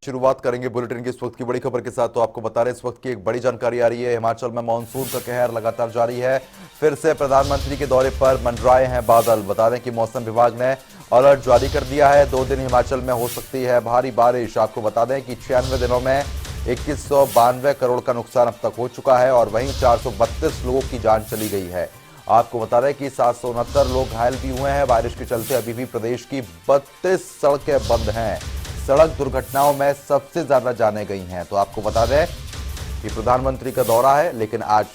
शुरुआत करेंगे बुलेटिन की इस वक्त की बड़ी खबर के साथ। तो आपको बता रहे इस वक्त की एक बड़ी जानकारी आ रही है। हिमाचल में मानसून का कहर लगातार जारी है। फिर से प्रधानमंत्री के दौरे पर मंडराए हैं बादल। बता दें कि मौसम विभाग ने अलर्ट जारी कर दिया है। 2 दिन हिमाचल में हो सकती है भारी बारिश। आपको बता दें कि 96 दिनों में 2192 करोड़ का नुकसान अब तक हो चुका है और वहीं 432 लोगों की जान चली गई है। आपको बता दें कि 769 लोग घायल भी हुए हैं। बारिश के चलते अभी भी प्रदेश की 32 सड़कें बंद हैं। सड़क दुर्घटनाओं में सबसे ज्यादा जानें गई हैं। तो आपको बता दें कि प्रधानमंत्री का दौरा है, लेकिन आज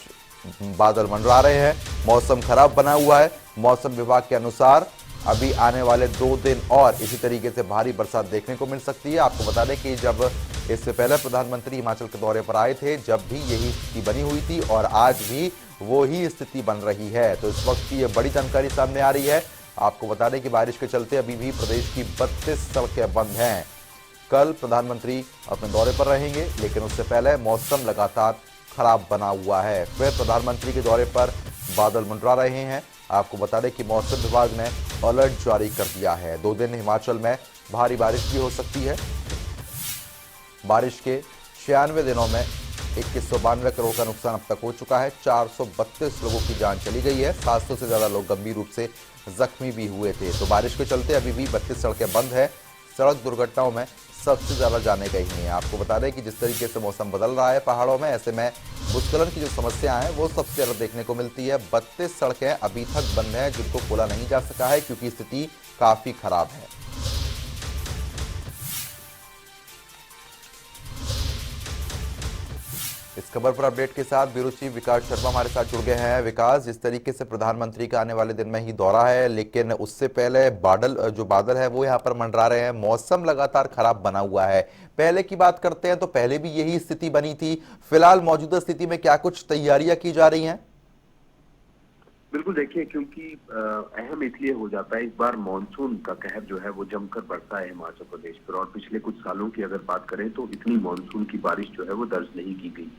बादल मंडरा रहे हैं। मौसम खराब बना हुआ है। मौसम विभाग के अनुसार अभी आने वाले 2 दिन और इसी तरीके से भारी बरसात देखने को मिल सकती है। आपको बता दें कि जब इससे पहले प्रधानमंत्री हिमाचल के दौरे पर आए थे, जब भी यही स्थिति बनी हुई थी और आज भी वो ही स्थिति बन रही है। तो इस वक्त की ये बड़ी जानकारी सामने आ रही है। आपको बता दें कि बारिश के चलते अभी भी प्रदेश की 32 सड़कें बंद हैं। कल प्रधानमंत्री अपने दौरे पर रहेंगे, लेकिन उससे पहले मौसम लगातार खराब बना हुआ है। फिर प्रधानमंत्री के दौरे पर बादल मंडरा रहे हैं। आपको बता दें कि मौसम विभाग ने अलर्ट जारी कर दिया है। 2 दिन हिमाचल में भारी बारिश भी हो सकती है। बारिश के 96 दिनों में 2192 करोड़ का नुकसान अब तक हो चुका है। 432 लोगों की जान चली गई है। 700 से ज्यादा लोग गंभीर रूप से जख्मी भी हुए थे। तो बारिश के चलते अभी भी 32 सड़कें बंद है। सड़क दुर्घटनाओं में सबसे ज्यादा जाने गई हैं। आपको बता दें कि जिस तरीके से मौसम बदल रहा है पहाड़ों में, ऐसे में भूस्खलन की जो समस्या है वो सबसे ज्यादा देखने को मिलती है। 32 सड़कें अभी तक बंद हैं जिनको खोला नहीं जा सका है क्योंकि स्थिति काफी खराब है। इस खबर पर अपडेट के साथ ब्यूरो चीफ विकास शर्मा हमारे साथ जुड़ गए हैं। विकास, जिस तरीके से प्रधानमंत्री का आने वाले दिन में ही दौरा है, लेकिन उससे पहले बादल है वो यहाँ पर मंडरा रहे हैं। मौसम लगातार खराब बना हुआ है। पहले की बात करते हैं तो पहले भी यही स्थिति बनी थी। फिलहाल मौजूदा स्थिति में क्या कुछ तैयारियां की जा रही हैं? बिल्कुल, देखिए, क्योंकि अहम इसलिए हो जाता है, इस बार मॉनसून का कहर जो है वो जमकर बरसा है हिमाचल प्रदेश पर। और पिछले कुछ सालों की अगर बात करें तो इतनी मॉनसून की बारिश जो है वो दर्ज नहीं की गई।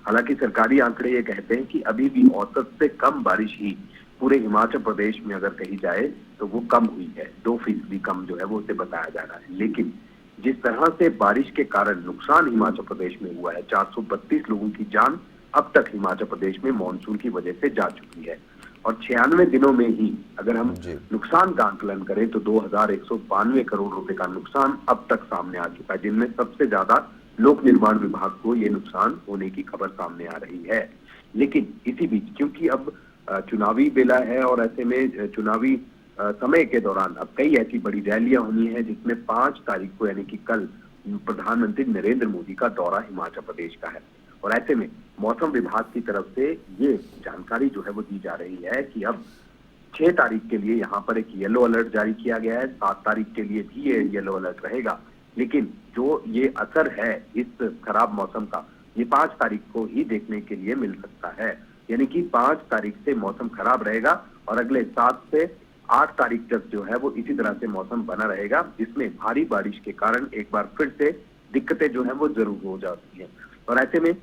हालांकि सरकारी आंकड़े ये कहते हैं कि अभी भी औसत से कम बारिश ही पूरे हिमाचल प्रदेश में अगर कही जाए तो वो कम हुई है। 2% कम जो है वो उसे बताया जा रहा है। लेकिन जिस तरह से बारिश के कारण नुकसान हिमाचल प्रदेश में हुआ है, 432 लोगों की जान अब तक हिमाचल प्रदेश में मॉनसून की वजह से जा चुकी है। और 96 दिनों में ही अगर हम नुकसान का आंकलन करें तो 2192 करोड़ रुपए का नुकसान अब तक सामने आ चुका है, जिनमें सबसे ज्यादा लोक निर्माण विभाग को ये नुकसान होने की खबर सामने आ रही है। लेकिन इसी बीच क्योंकि अब चुनावी बेला है और ऐसे में चुनावी समय के दौरान अब कई ऐसी बड़ी रैलियां होनी है, जिसमें 5 तारीख को यानी कि कल प्रधानमंत्री नरेंद्र मोदी का दौरा हिमाचल प्रदेश का है। और ऐसे में मौसम विभाग की तरफ से ये जानकारी जो है वो दी जा रही है कि अब 6 तारीख के लिए यहाँ पर एक येलो अलर्ट जारी किया गया है। 7 तारीख के लिए भी ये येलो अलर्ट रहेगा। लेकिन जो ये असर है इस खराब मौसम का, ये 5 तारीख को ही देखने के लिए मिल सकता है। यानी कि 5 तारीख से मौसम खराब रहेगा और अगले 7 से 8 तारीख तक जो है वो इसी तरह से मौसम बना रहेगा, जिसमें भारी बारिश के कारण एक बार फिर से दिक्कतें जो है वो जरूर हो जाती है। और ऐसे में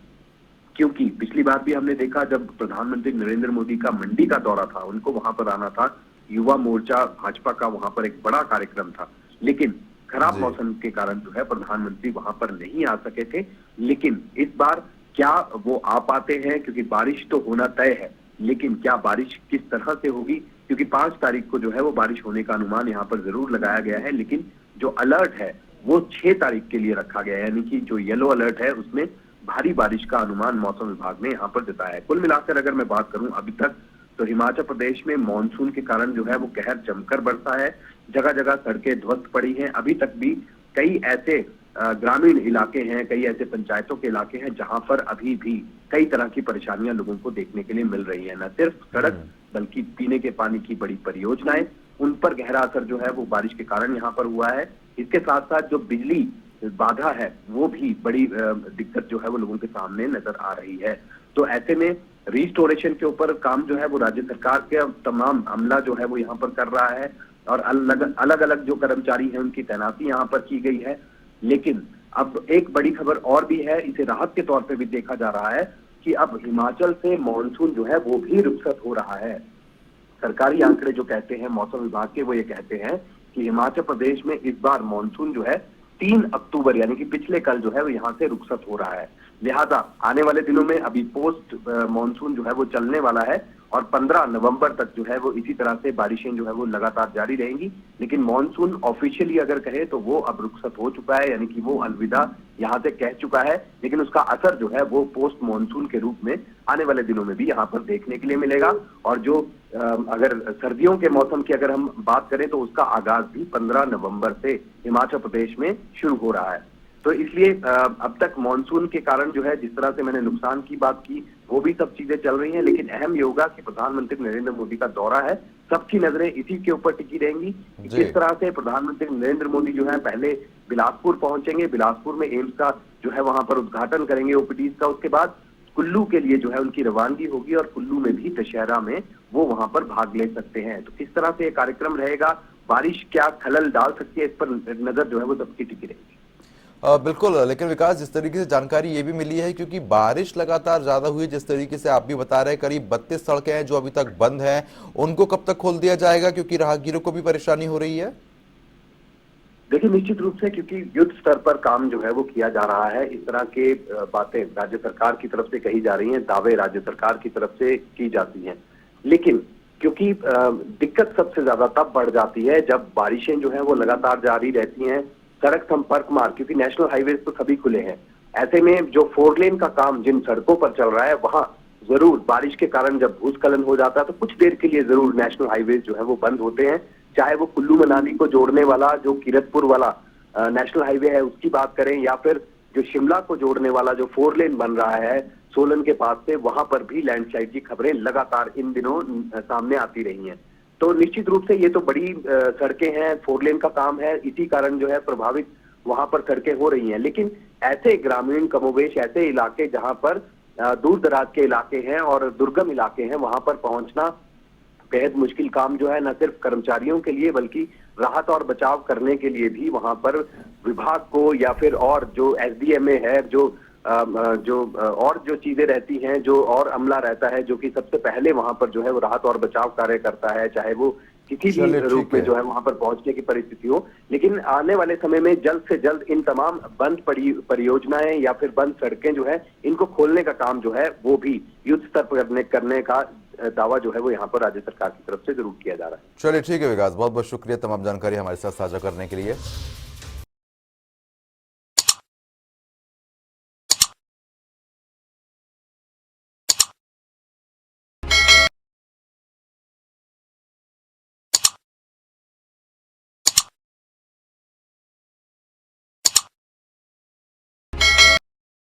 क्योंकि पिछली बार भी हमने देखा जब प्रधानमंत्री नरेंद्र मोदी का मंडी का दौरा था, उनको वहां पर आना था, युवा मोर्चा भाजपा का वहां पर एक बड़ा कार्यक्रम था, लेकिन खराब मौसम के कारण जो है प्रधानमंत्री वहां पर नहीं आ सके थे। लेकिन इस बार क्या वो आ पाते हैं, क्योंकि बारिश तो होना तय है, लेकिन क्या बारिश किस तरह से होगी, क्योंकि 5 तारीख को जो है वो बारिश होने का अनुमान यहाँ पर जरूर लगाया गया है। लेकिन जो अलर्ट है वो 6 तारीख के लिए रखा गया है, यानी कि जो येलो अलर्ट है उसमें भारी बारिश का अनुमान मौसम विभाग ने यहाँ पर जताया है। कुल मिलाकर अगर मैं बात करूं अभी तक तो हिमाचल प्रदेश में मॉनसून के कारण जो है वो कहर जमकर बरसा है। जगह जगह सड़कें ध्वस्त पड़ी हैं। अभी तक भी कई ऐसे ग्रामीण इलाके हैं, कई ऐसे पंचायतों के इलाके हैं जहां पर अभी भी कई तरह की परेशानियां लोगों को देखने के लिए मिल रही है। न सिर्फ सड़क बल्कि पीने के पानी की बड़ी परियोजनाएं, उन पर गहरा असर जो है वो बारिश के कारण यहाँ पर हुआ है। इसके साथ साथ जो बिजली बाधा है वो भी बड़ी दिक्कत जो है वो लोगों के सामने नजर आ रही है। तो ऐसे में रिस्टोरेशन के ऊपर काम जो है वो राज्य सरकार के तमाम अमला जो है वो यहाँ पर कर रहा है और अलग अलग जो कर्मचारी हैं उनकी तैनाती यहाँ पर की गई है। लेकिन अब एक बड़ी खबर और भी है, इसे राहत के तौर पे भी देखा जा रहा है कि अब हिमाचल से मॉनसून जो है वो भी रुखसत हो रहा है। सरकारी आंकड़े जो कहते हैं मौसम विभाग के, वो ये कहते हैं कि हिमाचल प्रदेश में इस बार मॉनसून जो है 3 अक्टूबर यानी कि पिछले कल जो है वो यहाँ से रुखसत हो रहा है। लिहाजा आने वाले दिनों में अभी पोस्ट मॉनसून जो है वो चलने वाला है और 15 नवंबर तक जो है वो इसी तरह से बारिशें जो है वो लगातार जारी रहेंगी। लेकिन मॉनसून ऑफिशियली अगर कहे तो वो अब रुखसत हो चुका है, यानी कि वो अलविदा यहाँ से कह चुका है। लेकिन उसका असर जो है वो पोस्ट मॉनसून के रूप में आने वाले दिनों में भी यहाँ पर देखने के लिए मिलेगा। और जो अगर सर्दियों के मौसम की अगर हम बात करें तो उसका आगाज भी 15 नवंबर से हिमाचल प्रदेश में शुरू हो रहा है। तो इसलिए अब तक मॉनसून के कारण जो है जिस तरह से मैंने नुकसान की बात की वो भी सब चीजें चल रही हैं, लेकिन अहम ये होगा कि प्रधानमंत्री नरेंद्र मोदी का दौरा है, सबकी नजरें इसी के ऊपर टिकी रहेंगी। किस तरह से प्रधानमंत्री नरेंद्र मोदी जो है पहले बिलासपुर पहुंचेंगे, बिलासपुर में एम्स का जो है वहां पर उद्घाटन करेंगे ओपीडीज का, उसके बाद कुल्लू के लिए जो है उनकी रवानगी होगी और कुल्लू में भी दशहरा में वो वहां पर भाग ले सकते हैं। तो किस तरह से ये कार्यक्रम रहेगा, बारिश क्या खलल डाल सकती है, इस पर नजर जो है वो सबकी टिकी रहेगी। बिल्कुल, लेकिन विकास जिस तरीके से जानकारी ये भी मिली है, क्योंकि बारिश लगातार ज्यादा हुई, जिस तरीके से आप भी बता रहे हैं, करीब 32 सड़कें हैं जो अभी तक बंद हैं, उनको कब तक खोल दिया जाएगा, क्योंकि राहगीरों को भी परेशानी हो रही है? देखिए निश्चित रूप से क्योंकि युद्ध स्तर पर काम जो है वो किया जा रहा है, इस तरह के बातें राज्य सरकार की तरफ से कही जा रही हैं, दावे राज्य सरकार की तरफ से की जाती हैं। लेकिन क्योंकि दिक्कत सबसे ज्यादा तब बढ़ जाती है जब बारिशें जो है वो लगातार जारी रहती हैं, सड़क संपर्क मार्ग, क्योंकि नेशनल हाईवेज तो सभी खुले हैं, ऐसे में जो 4 लेन का काम जिन सड़कों पर चल रहा है वहां जरूर बारिश के कारण जब भूस्खलन हो जाता है तो कुछ देर के लिए जरूर नेशनल हाईवेज जो है वो बंद होते हैं। चाहे वो कुल्लू मनाली को जोड़ने वाला जो कीरतपुर वाला नेशनल हाईवे है उसकी बात करें, या फिर जो शिमला को जोड़ने वाला जो 4 लेन बन रहा है सोलन के पास से, वहां पर भी लैंडस्लाइड की खबरें लगातार इन दिनों सामने आती रही हैं। तो निश्चित रूप से ये तो बड़ी सड़कें हैं, 4 लेन का काम है, इसी कारण जो है प्रभावित वहां पर सड़कें हो रही हैं। लेकिन ऐसे ग्रामीण कमोवेश ऐसे इलाके जहां पर दूर दराज के इलाके हैं और दुर्गम इलाके हैं, वहां पर पहुंचना बेहद मुश्किल काम जो है, न सिर्फ कर्मचारियों के लिए बल्कि राहत और बचाव करने के लिए भी वहां पर विभाग को या फिर और जो एसडीएमए है, जो और जो चीजें रहती हैं, जो और अमला रहता है जो कि सबसे पहले वहां पर जो है वो राहत और बचाव कार्य करता है, चाहे वो किसी भी रूप में जो है वहां पर पहुंचने की परिस्थिति हो। लेकिन आने वाले समय में जल्द से जल्द इन तमाम बंद पड़ी परियोजनाएं या फिर बंद सड़कें जो है इनको खोलने का काम जो है वो भी युद्ध स्तर पर करने का दावा जो है वो यहाँ पर राज्य सरकार की तरफ से जरूर किया जा रहा है। चलिए ठीक है विकास, बहुत बहुत शुक्रिया तमाम जानकारी हमारे साथ साझा करने के लिए।